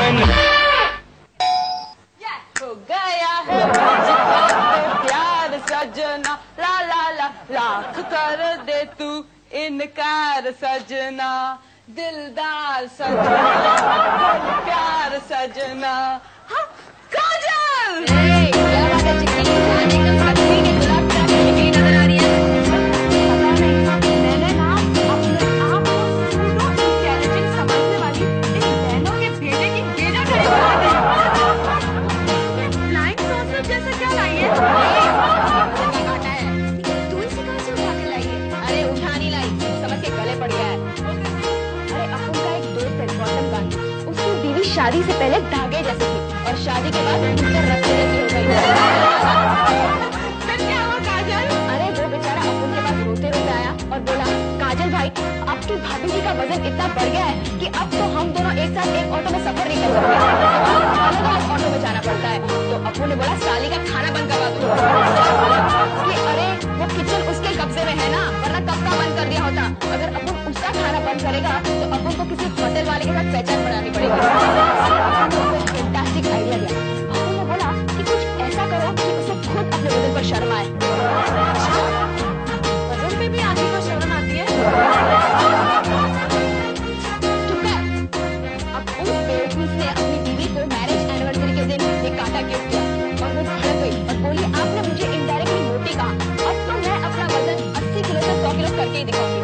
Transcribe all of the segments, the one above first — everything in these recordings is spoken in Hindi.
मन हो गया है प्यार सजना, ला ला ला लाख कर दे तू इनकार सजना, दिलदार सजना, प्यार सजना। हाँ, काजल क्या बात है चिक्की, एकदम सच्ची के गुलाब का खिली नजर आ रही है। मैंने ना अपने आप को सूडो इंटेलिजेंट समझने वाली इन बहनों के बेटे की बेजा फ्लाइंग सॉसर जैसा क्या लाई है? तू इसे कहाँ से उठा के लाई है? अरे उठा नहीं लाई, समझ के गले पड़ गया है। अरे अपन का एक दोस्त है गौतम गांधी, उसकी बीवी शादी से पहले धागे जैसी थी और शादी के बाद उनके रस्ते जैसी हो गई। फिर क्या हुआ काजल? अरे वो बेचारा अपन के पास रोते रोते आया और बोला, काजल भाई आपकी भाभी जी का वजन इतना बढ़ गया है कि अब तो हम दोनों एक साथ एक ऑटो में सफर नहीं कर सकते, अलग अलग ऑटो में जाना पड़ता है। तो अप्पू ने बोला साली का खाना बंद करवा दो कि अरे वो किचन उसके कब्जे में है ना, वरना कब का बंद कर दिया होता। अगर अप्पू उसका खाना बंद करेगा तो अप्पू को किसी होटल वाले के साथ पहचान बनानी पड़ेगी। फैंटास्टिक आइडिया दिया। अप्पू ने बोला कि कुछ ऐसा करो कि उसे खुद अपने वजन पर शर्म आए। वजन पे भी आदमी को शर्म आती है? चुप है। अब उस बेवकूफ ने अपनी बीवी को मैरिज एनिवर्सरी के दिन एक कांटा गिफ्ट किया और वो भड़क गई और बोली आपने मुझे इनडायरेक्टली मोटी कहा, अब तो मैं अपना वजन 80 किलो से 100 किलो करके ही दिखाऊंगी।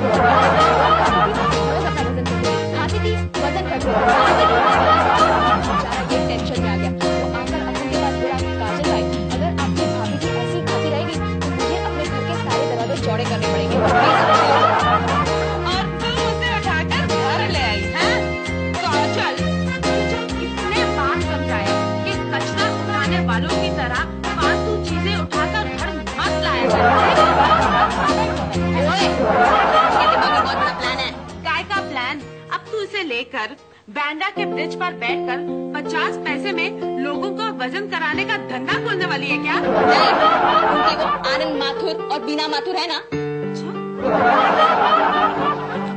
रोज अपना वजन करती खाती थी, वजन करती बेचारा ये टेंशन में आ गया। तो आकर अपन के पास बोला, काजल भाई अगर आपकी भाभी जी ऐसी ही खाती रहेगी तो मुझे अपने घर के सारे दरवाजे चौड़े करने पड़ेंगे। और तू उसे उठाकर घर ले आई है? काजल जब कितने बार समझाया कि कचरा उठाने वालों की तरह फालतू चीजें उठाकर घर मत लाया कर। ओए, ये दिमाग में बहुत बड़ा प्लान है। काय का प्लान? अब तू इसे लेकर बैंड्रा के ब्रिज पर बैठकर 50 पैसे में लोगों को वजन कराने का धंधा खोलने वाली है क्या? नहीं, उनकी वो आनंद माथुर और बीना माथुर है ना। अच्छा,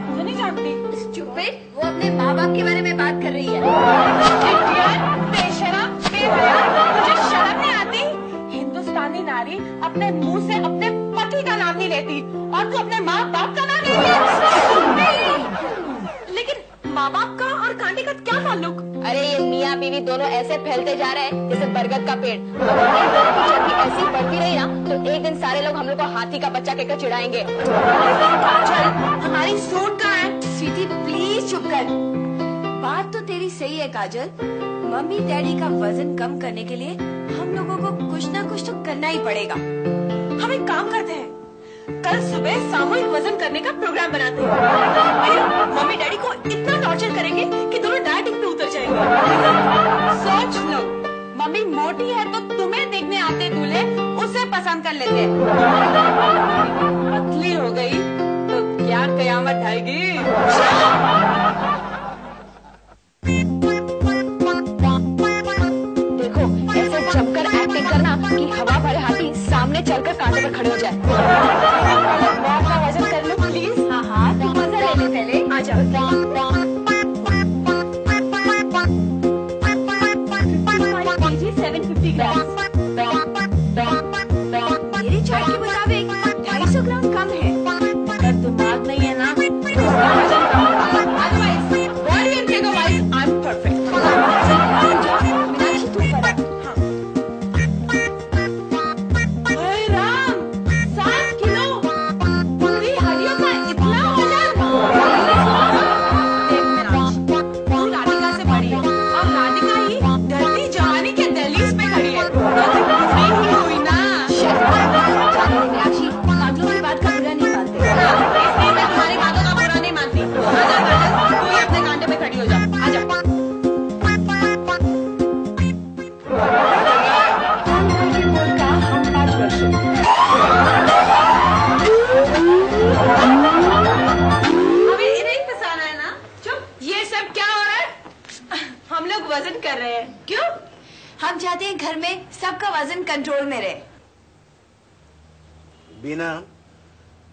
मुझे नहीं जानती। स्टूपिड, वो अपने माँ बाप के बारे में बात कर रही है। बेशरम, बेहया, मुझे शर्म नहीं आती? हिंदुस्तानी नारी अपने मुंह से अपने पति का नाम नहीं लेती और तू अपने माँ बाप का नाम लेती? लेकिन माँ बाप का और कांटे का क्या ताल्लुक? अरे ये मियाँ बीवी दोनों ऐसे फैलते जा रहे हैं जैसे बरगद का पेड़। जब ऐसी बढ़ती रही ना तो एक दिन सारे लोग हम लोग को हाथी का बच्चा कहकर चिढ़ाएंगे। चल, हमारी सूट कहाँ है? स्वीटी प्लीज चुप कर। बात तो तेरी सही है काजल, मम्मी डैडी का वजन कम करने के लिए हम लोगों को कुछ ना कुछ तो करना ही पड़ेगा। हम एक काम करते हैं, कल सुबह सामूहिक वजन करने का प्रोग्राम बनाते हैं। फिर मम्मी डैडी को इतना टॉर्चर करेंगे कि दोनों डाइटिंग पे उतर जाएंगे। सोच लो, मम्मी मोटी है तो तुम्हें देखने आते दूल्हे उसे पसंद कर लेते हैं। पतली हो गई तो क्या कयामत आएगी। देखो ऐसे जमकर एक्टिंग करना कि हवा भरे हाथी सामने चलकर कांटे पर खड़े हो जाए। वजन कर लो प्लीज। हाँ हाँ, तुम मजा ले लो पहले। आ जाओ। 750 ग्राम। मेरे चार्ट के मुताबिक 250 ग्राम कम है। पर दिमाग नहीं है ना, वजन कम होगा। Otherwise body and figure wise I am perfect. Meenakshi तू कर। हाय राम, 7 किलो पूरी हड्डियों का इतना वजन। देख मीनाक्षी, तू राधिका से बड़ी है और राधिका ही ढलती जवानी के दहलीज पे खड़ी है। नहीं हुई ना। मीनाक्षी पागलों की बात का बुरा नहीं मानते, इसलिए मैं तुम्हारी बातों का बुरा नहीं मानती। आजा काजल, तू ही अपने कांटे पे खड़ी हो जा। आजा। का हम 5 वर्ष अभी इन्हें पसंद है ना। चुप, ये सब क्या हो रहा है? हम लोग वजन कर रहे हैं। क्यों? हम चाहते हैं घर में सबका वजन कंट्रोल में रहे। बीना,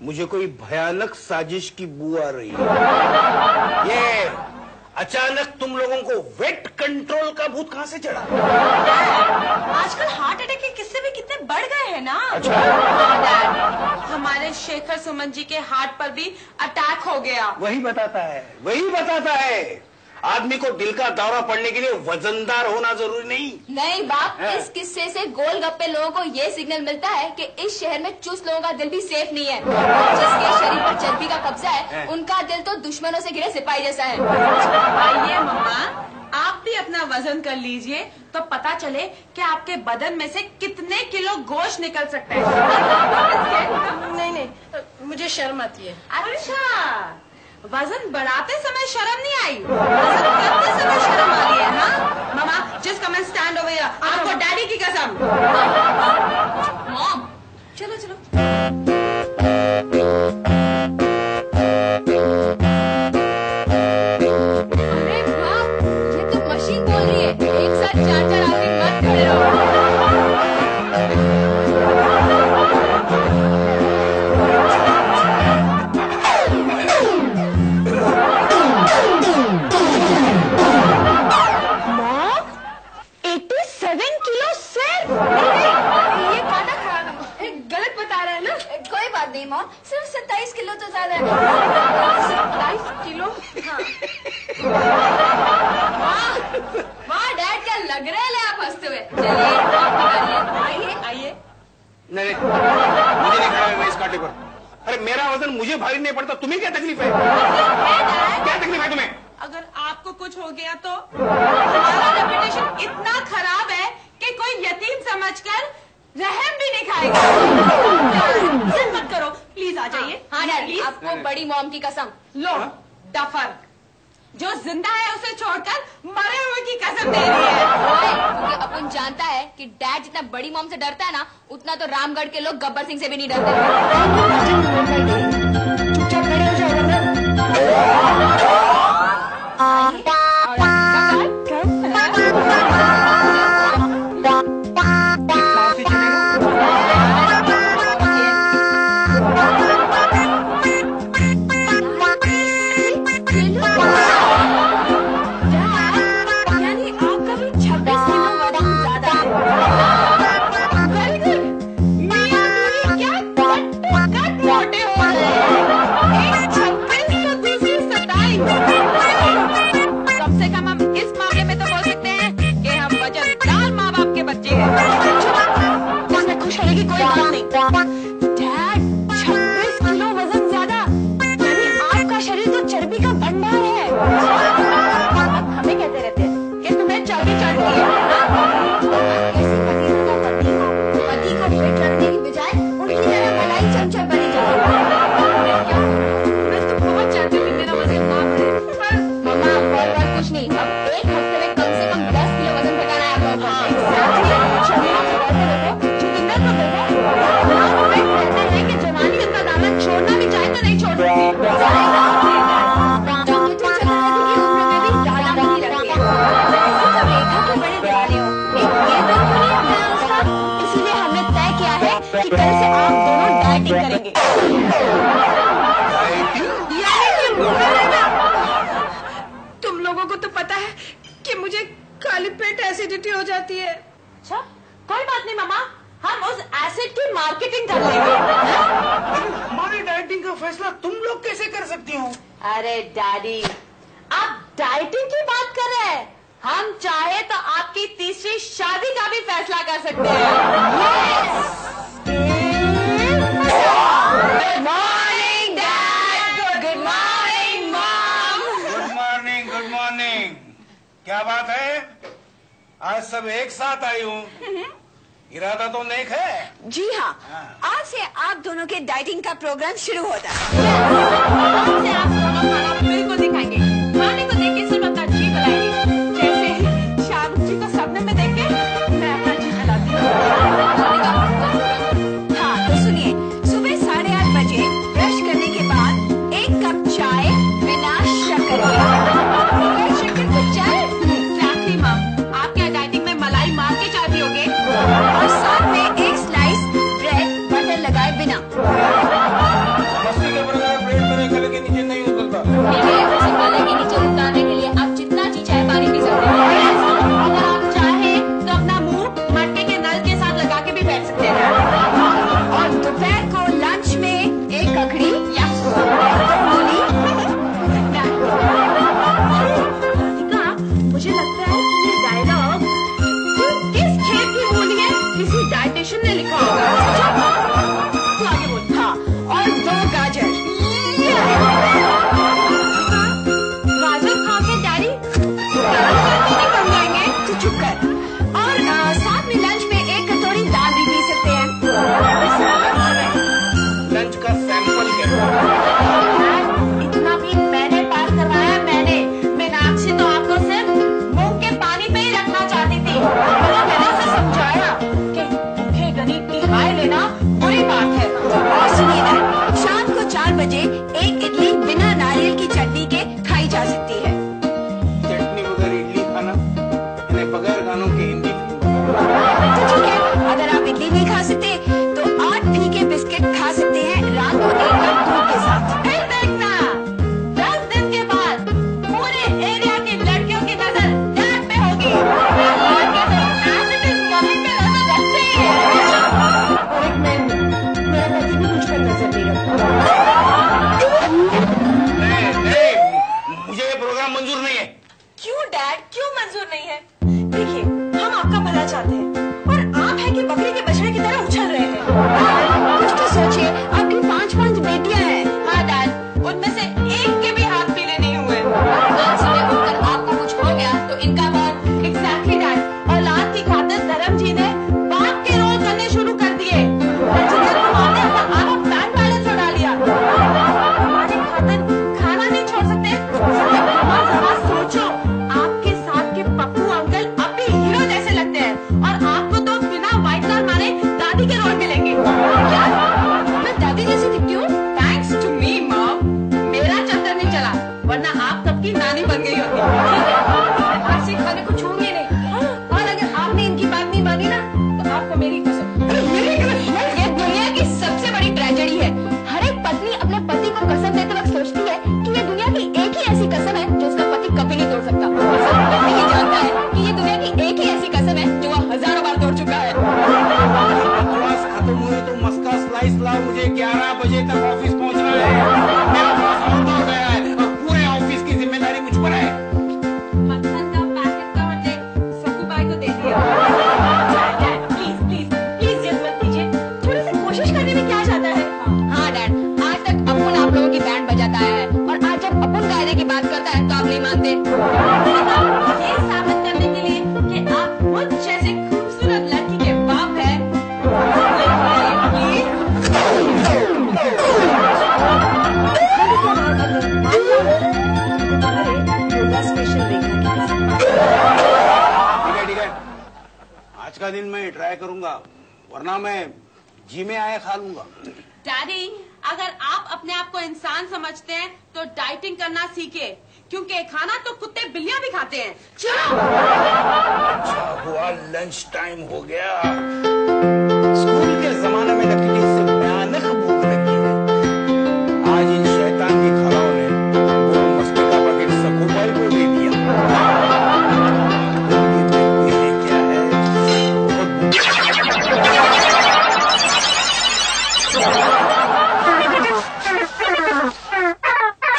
मुझे कोई भयानक साजिश की बू आ रही है। ये अचानक तुम लोगों को वेट कंट्रोल का भूत कहाँ से चढ़ा? आजकल हार्ट अटैक के किस्से भी कितने बढ़ गए हैं ना। अच्छा। डैड, हमारे शेखर सुमन जी के हार्ट पर भी अटैक हो गया। वही बताता है आदमी को दिल का दौरा पड़ने के लिए वजनदार होना जरूरी नहीं। नहीं बाप, है? इस किस्से से गोलगप्पे लोगों को ये सिग्नल मिलता है कि इस शहर में चुस्त लोगों का दिल भी सेफ नहीं है। जिसके शरीर पर चर्बी का कब्जा है, उनका दिल तो दुश्मनों से घिरे सिपाही जैसा है। आइए मम्मा, आप भी अपना वजन कर लीजिए तो पता चले कि आपके बदन में से कितने किलो गोश्त निकल सकता है। नहीं, मुझे शर्म आती है। अच्छा, वजन बढ़ाते समय शर्म नहीं आई, वजन करते समय शर्म आ रही है ना? मामा, just come and stand over here, आपको डैडी की कसम। मॉम, चलो चलो। अरे बाप, ये तो मशीन बोल रही है। एक साथ 4-4 आदमी मत खड़े रहो। नहीं मॉम, सिर्फ 27 किलो तो ज्यादा है। 27 किलो? वाह डैड, क्या लग रहा है आप हंसते हुए। चलिए आप निकालिए। आइए। नहीं, मुझे नहीं खड़ा मैं इस कांटे पर। अरे मेरा वजन मुझे भारी नहीं पड़ता, तुम्हें क्या तकलीफ है? क्या तकलीफ है तुम्हें? अगर आपको कुछ हो गया तो हमारा रेपुटेशन इतना खराब है कि कोई यतीम समझकर रहम भी नहीं खाएगा। जिद मत करो, प्लीज आ जाइए। हाँ डैड, आपको बड़ी मॉम की कसम। लो डफर, जो जिंदा है उसे छोड़कर मरे हुए की कसम दे रही है। क्योंकि अपन जानता है कि डैड जितना बड़ी मॉम से डरता है ना, उतना तो रामगढ़ के लोग गब्बर सिंह से भी नहीं डरते। चुपचाप खड़े हो जाओ ना। तुम लोगों को तो पता है कि मुझे खाली पेट एसिडिटी हो जाती है। अच्छा, कोई बात नहीं मामा, हम उस एसिड की मार्केटिंग कर लेंगे। हमारी डाइटिंग का फैसला तुम लोग कैसे कर सकती हो? अरे डैडी, आप डाइटिंग की बात कर रहे हैं, हम चाहे तो आपकी तीसरी शादी का भी फैसला कर सकते हैं। Good morning dad, good morning mom. Good morning. क्या बात है, आज सब एक साथ आई हूँ? इरादा तो नेक है। जी हाँ, आज से आप दोनों के डाइटिंग का प्रोग्राम शुरू होता है। आज से आप दोनों खाना बिल्कुल दिखाएंगे, खाने को देख के सिर्फ अपना जी बनाएंगे। जैसे शाम जी को सपने में देख के मैं अपना जी बनाती हूँ। हाँ तो सुनिए, सुबह 8:30 बजे ब्रश करने के बाद 1 कप चाय बिना शक्कर के। शक्कर को चाय एग्जैक्टली मम, आप क्या डाइटिंग में मलाई मार के चाहती होगे? और साथ में 1 स्लाइस ब्रेड बटर लगाए बिना। मस्ती के बगैर ब्रेड मेरे गले के नीचे नहीं उतरता। ठीक है, मुझे लगता है कि ये डायलॉग किस खेत की मूली है, किसी डाइटिशियन ने लिखा होगा। तो आगे बोल। हाँ, और 2 गाजर। गाजर खा के डैडी नहीं बन जाएंगे? तो चुप कर। और साथ में लंच में 1 कटोरी दाल भी पी सकते हैं। लंच का सैंपल क्या? इतना भी मैंने पार करवाया। मैंने मीनाक्षी तो आपको सिर्फ मुंह के पानी पे ही रखना चाहती थी। मैंने उसे समझाया कि भूखे गरीब की हाय लेना बुरी बात है। और सुनिए ना, शाम को 4 बजे 1 इडली बिना नारियल की चटनी के खाई जा सकती है। चटनी बगैर इडली खाना, इन्हें बगैर गानों की हिंदी फिल्म। तो ठीक है, अगर आप इडली नहीं खा सकते तो 8 फीके बिस्किट खा सकते हैं रात को 1 कप दूध के साथ। फिर देखना 10 दिन के बाद पूरे एरिया की लड़कियों की नजर डैड पे होगी। As it is, मम्मी पे नजर रखते ही है। और एक मेरा पति भी मुझ पर नजर नहीं रखता। नहीं, मुझे ये प्रोग्राम मंजूर नहीं है। क्यों डैड, क्यों मंजूर नहीं है? देखिए, हम आपका भला चाहते हैं और आप है कि बकरी के बछड़े की तरह उछल रहे हैं। कुछ तो सोचिए, आपकी 5 बेटियां हैं। हाँ डैड, उनमें से एक के भी हाथ पीले नहीं हुए। कल सुबह उठकर आपको कुछ हो गया तो इनका बाप। एग्जैक्टली डैड, औलाद की खातिर धर्म जी ने बाप के रोल करने शुरू कर दिए। जिधर हम आते हैं तो आप बैंक बैलेंस उड़ा लिया। हमारी खातिर खाना नहीं छोड़ सकते। जरा सोचो, आपके साथ के पप्पू अंकल अब भी हीरो जैसे लगते हैं और आपको तो बिना व्हाइट कलर मारे दादी के रोल मिलेंगे। क्या मैं दादी जैसी दिखती हूँ? थैंक्स टू मी मॉम, मेरा चक्कर नहीं चला, वरना आप कब की नानी बन गई होती। आज से खाने को छोड़िए नहीं। और अगर आपने इनकी बात नहीं मानी ना तो आपको मेरी कसम। ये दुनिया की सबसे बड़ी ट्रेजेडी है। हर एक पत्नी अपने पति को कसम देते वक्त सोचती है कि ये दुनिया की एक ही ऐसी कसम है जो उसका पति कभी नहीं तोड़ सकता। पति ये जानता है कि ये दुनिया की एक ही ऐसी कसम है जो वह हजारों बार तोड़ चुका है। बकवास खत्म हुई तो मस्का स्लाइस लाओ, मुझे 11 बजे तक ऑफिस पहुंचना है। मेरा बॉस आउट हो गया है और पूरे ऑफिस की जिम्मेदारी मुझ पर है। मक्खन का पैकेट का बर्थडे सकुबाई को दे दिया। डैड प्लीज प्लीज प्लीज जिद मत कीजिए, थोड़ी सी कोशिश करने में क्या जाता है। हाँ डैड, आज तक अपुन आप लोगों की बैंड बजाता है और आज जब अपुन कायदे की बात करता है तो आप नहीं मानते। ये साबित करने के लिए कि आप मुझ जैसे खूबसूरत लड़की के बाप हैं, ठीक है, आज का दिन मैं ट्राई करूंगा, वरना मैं जी में आया खा लूंगा। डैडी, अगर आप अपने आप को इंसान समझते हैं तो डाइटिंग करना सीखे, क्योंकि खाना तो कुत्ते बिल्लियां भी खाते हैं। अच्छा हुआ लंच टाइम हो गया। स्कूल के जमाने में लगती थी इससे भयानक भूख लगी है। आज इन शैतान की खलाओं ने वो मस्ती का पैकेट सकुबाई को दे दिया। ये क्या है?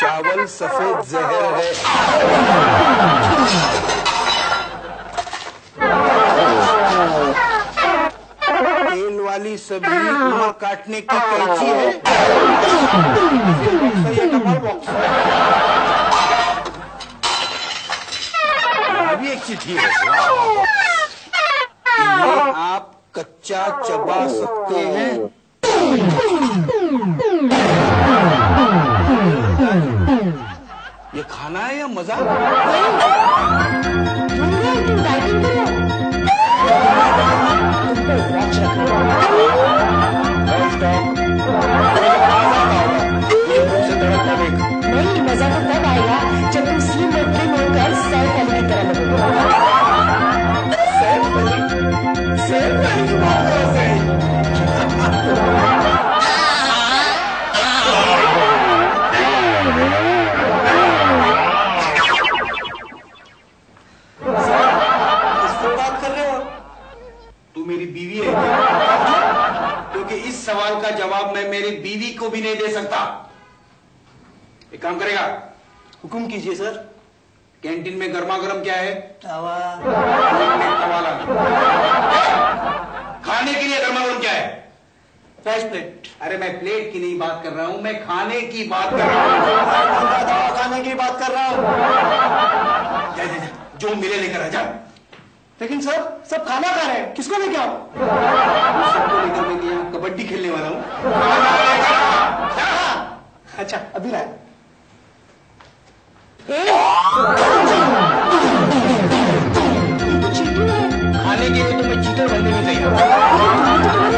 चावल सफेद जहर है। तेल वाली सब्जी उमा काटने की कैंची है। ये डबल बॉक्स अभी एक चिट्ठी है। ये आप कच्चा चबा सकते हैं। ये खाना है या मजाक? नहीं, मजा तो तब आएगा जब तुम सीन में ट्रिम होकर सैफ अली की तरह लगोगे। सैफ अली की बात करो बात कर रहे हो? तू मेरी बीवी है क्या? क्योंकि इस सवाल का जवाब मैं मेरी बीवी को भी नहीं दे सकता। एक काम करेगा? हुक्म कीजिए सर। कैंटीन में गर्मा गर्म क्या है? तवा। खाने के लिए गर्मा गर्म क्या है? Fresh plate. अरे मैं प्लेट की नहीं बात कर रहा हूँ, मैं खाने की बात कर रहा हूँ। खाने की बात कर रहा हूँ। जा, जा, जा, जो मिले लेकर आ जा। लेकिन सर सब खाना खा रहे हैं, किसको लेके आओ? सबको लेकर मैं यहाँ कबड्डी खेलने वाला हूँ। अच्छा अभी रहा। खाने के लिए तो मैं चीटर बनने में तैयार।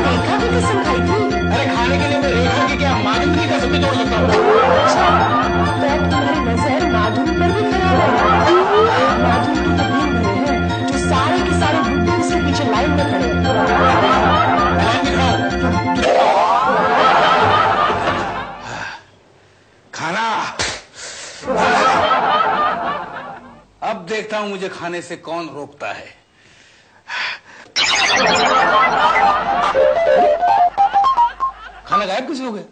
रेखा की कसम खाई थी। अरे खाने के लिए मैं रेखा की क्या माधुरी की कसम भी तोड़ सकता हूँ। तो अब तुम्हारी नजर माधुरी पर भी खराब है। माधुरी की तो दिन भरे हैं जो सारे के सारे बुड्ढे उसके पीछे लाइन में खड़े खाना। अब देखता हूं मुझे खाने से कौन रोकता है। खाना गायब कैसे हो गया?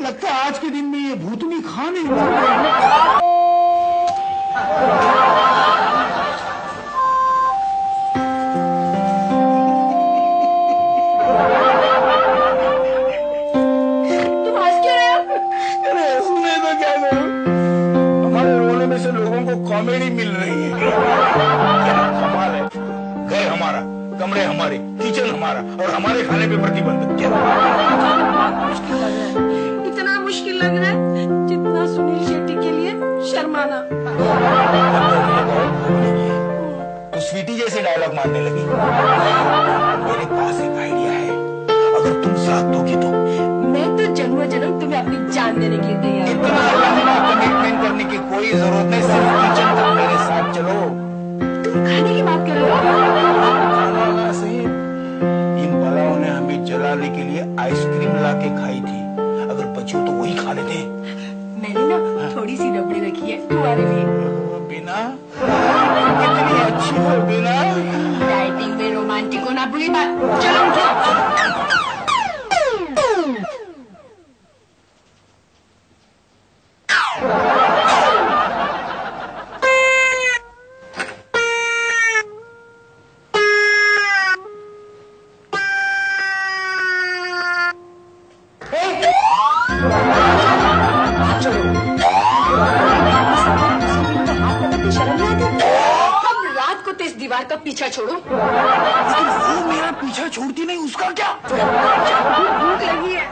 लगता है आज के दिन में ये भूतनी खा नहीं तुम हंस क्यों रहे हो? अरे सुने तो क्या करूं? हमारे रोने में से लोगों को कॉमेडी मिल रही है। क्या कमाल है। घर हमारा, कमरे हमारे, किचन हमारा और हमारे खाने पे प्रतिबंध। क्या मुश्किल लग रहा है, इतना मुश्किल लग रहा है जितना सुनील शेट्टी के लिए शर्माना। तो स्वीटी जैसे डायलॉग मारने लगी। मेरे पास एक आइडिया है, अगर तुम साथ दोगी तो। मैं तो जन्मों जन्म तुम्हें अपनी जान देने के लिए तैयार हूँ। इतना लंबा कमिटमेंट करने की कोई जरूरत नहीं, सिर्फ किचन तक मेरे साथ चलो। तुम खाने की बात कर रहे हो? सही। इन बलाओं ने हमें जलाने के लिए आइसक्रीम लाके खाई थी, अगर बची हो तो वही खा लेते। मैंने ना थोड़ी सी रबड़ी रखी है तुम्हारे लिए। बिना कितनी अच्छी हो बिना। डाइटिंग में रोमांटिक होना बुरी बात। चलो उठो। दीवार का पीछा छोड़ो। वो मेरा पीछा छोड़ती नहीं, उसका क्या? भूख लगी है।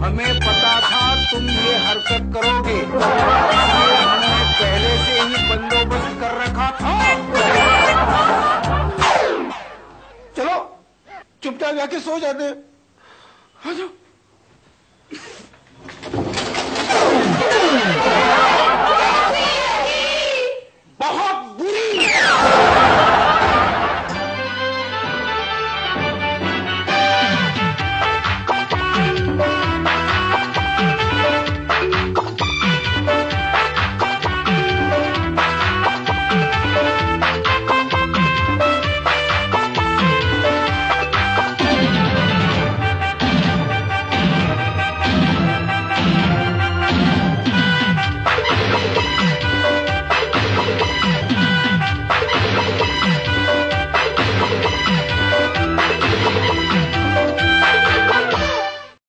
हमें पता था तुम ये हरकत करोगे, इसलिए हमने पहले से ही बंदोबस्त कर रखा था। चलो चुपचाप जाके सो जाते। आ जाओ।